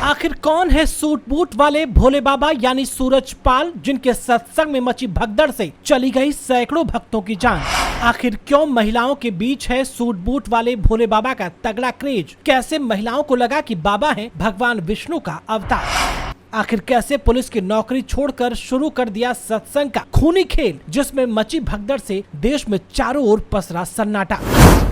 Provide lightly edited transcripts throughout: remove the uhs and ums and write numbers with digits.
आखिर कौन है सूट बूट वाले भोले बाबा यानी सूरजपाल, जिनके सत्संग में मची भगदड़ से चली गई सैकड़ों भक्तों की जान। आखिर क्यों महिलाओं के बीच है सूट बूट वाले भोले बाबा का तगड़ा क्रेज? कैसे महिलाओं को लगा कि बाबा हैं भगवान विष्णु का अवतार? आखिर कैसे पुलिस की नौकरी छोड़कर शुरू कर दिया सत्संग का खूनी खेल, जिसमें मची भगदड़ से देश में चारों ओर पसरा सन्नाटा।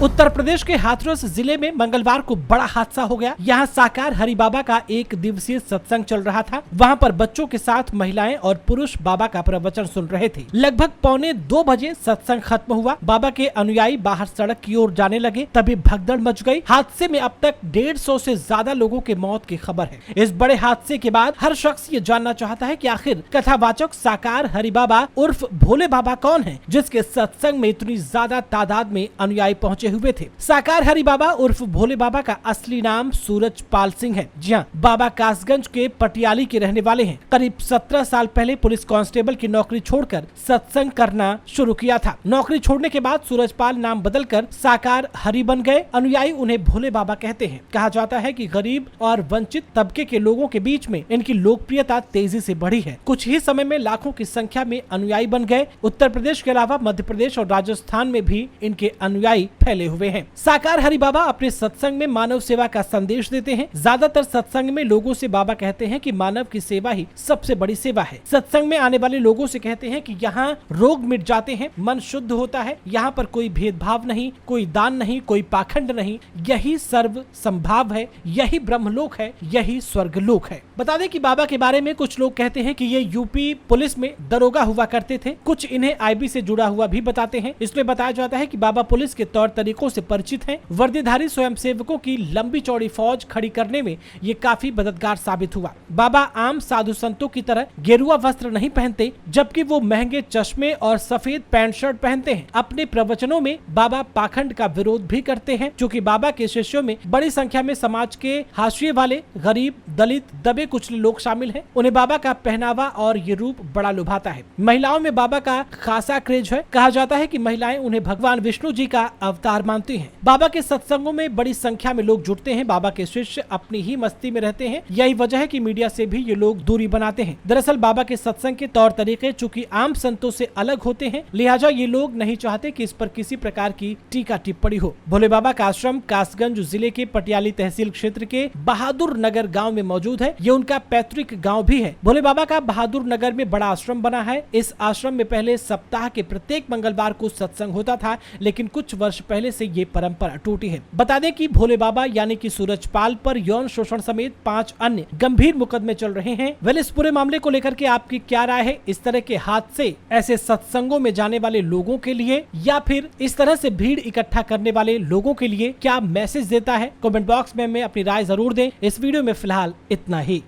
उत्तर प्रदेश के हाथरस जिले में मंगलवार को बड़ा हादसा हो गया। यहाँ साकार हरि बाबा का एक दिवसीय सत्संग चल रहा था। वहाँ पर बच्चों के साथ महिलाएं और पुरुष बाबा का प्रवचन सुन रहे थे। लगभग 1:45 बजे सत्संग खत्म हुआ। बाबा के अनुयायी बाहर सड़क की ओर जाने लगे, तभी भगदड़ मच गई। हादसे में अब तक 150 से ज्यादा लोगों के मौत की खबर है। इस बड़े हादसे के बाद हर शख्स ये जानना चाहता है कि आखिर कथावाचक साकार हरि बाबा उर्फ भोले बाबा कौन है, जिसके सत्संग में इतनी ज्यादा तादाद में अनुयायी पहुंचे हुए थे। साकार हरि बाबा उर्फ भोले बाबा का असली नाम सूरजपाल सिंह है। जी हाँ, बाबा कासगंज के पटियाली के रहने वाले हैं। करीब 17 साल पहले पुलिस कांस्टेबल की नौकरी छोड़कर सत्संग करना शुरू किया था। नौकरी छोड़ने के बाद सूरजपाल नाम बदलकर साकार हरि बन गए। अनुयायी उन्हें भोले बाबा कहते हैं। कहा जाता है कि गरीब और वंचित तबके के लोगों के बीच में इनकी लोकप्रियता तेजी से बढ़ी है। कुछ ही समय में लाखों की संख्या में अनुयायी बन गए। उत्तर प्रदेश के अलावा मध्य प्रदेश और राजस्थान में भी इनके अनुयायी फैले हुए हैं। साकार हरि बाबा अपने सत्संग में मानव सेवा का संदेश देते हैं। ज्यादातर सत्संग में लोगों से बाबा कहते हैं कि मानव की सेवा ही सबसे बड़ी सेवा है। सत्संग में आने वाले लोगों से कहते हैं कि यहाँ रोग मिट जाते हैं, मन शुद्ध होता है, यहाँ पर कोई भेदभाव नहीं, कोई दान नहीं, कोई पाखंड नहीं, यही सर्व संभाव है, यही ब्रह्मलोक है, यही स्वर्गलोक है। बता दें कि बाबा के बारे में कुछ लोग कहते हैं कि ये यूपी पुलिस में दरोगा हुआ करते थे। कुछ इन्हें आईबी से जुड़ा हुआ भी बताते हैं। इसमें बताया जाता है कि बाबा पुलिस के तौर तरीकों से परिचित हैं। वर्दीधारी स्वयंसेवकों की लंबी चौड़ी फौज खड़ी करने में ये काफी मददगार साबित हुआ। बाबा आम साधु संतों की तरह गेरुआ वस्त्र नहीं पहनते, जबकि वो महंगे चश्मे और सफेद पैंट शर्ट पहनते हैं। अपने प्रवचनों में बाबा पाखंड का विरोध भी करते हैं। चूँकि बाबा के शिष्यों में बड़ी संख्या में समाज के हाशिए वाले, गरीब, दलित, दबे कुचले लोग शामिल हैं, उन्हें बाबा का पहनावा और ये रूप बड़ा लुभाता है। महिलाओं में बाबा का खासा क्रेज है। कहा जाता है कि महिलाएं उन्हें भगवान विष्णु जी का अवतार मानती हैं। बाबा के सत्संगों में बड़ी संख्या में लोग जुटते हैं। बाबा के शिष्य अपनी ही मस्ती में रहते हैं। यही वजह है कि मीडिया से भी ये लोग दूरी बनाते हैं। दरअसल बाबा के सत्संग के तौर तरीके चूंकि आम संतों से अलग होते हैं, लिहाजा ये लोग नहीं चाहते कि इस पर किसी प्रकार की टीका टिप्पणी हो। भोले बाबा का आश्रम कासगंज जिले के पटियाली तहसील क्षेत्र के बहादुर नगर गाँव में मौजूद है। ये उनका पैतृक गाँव भी है। भोले बाबा का बहादुर नगर में बड़ा आश्रम बना है। इस आश्रम में पहले सप्ताह के प्रत्येक मंगलवार को सत्संग होता था, लेकिन कुछ वर्ष पहले से ये परंपरा टूटी है। बता दें कि भोले बाबा यानी कि सूरजपाल पर यौन शोषण समेत 5 अन्य गंभीर मुकदमे चल रहे हैं। वेल, इस पूरे मामले को लेकर के आपकी क्या राय है? इस तरह के हादसे ऐसे सत्संगों में जाने वाले लोगों के लिए या फिर इस तरह से भीड़ इकट्ठा करने वाले लोगों के लिए क्या मैसेज देता है? कमेंट बॉक्स में हमें अपनी राय जरूर दें। इस वीडियो में फिलहाल इतना ही।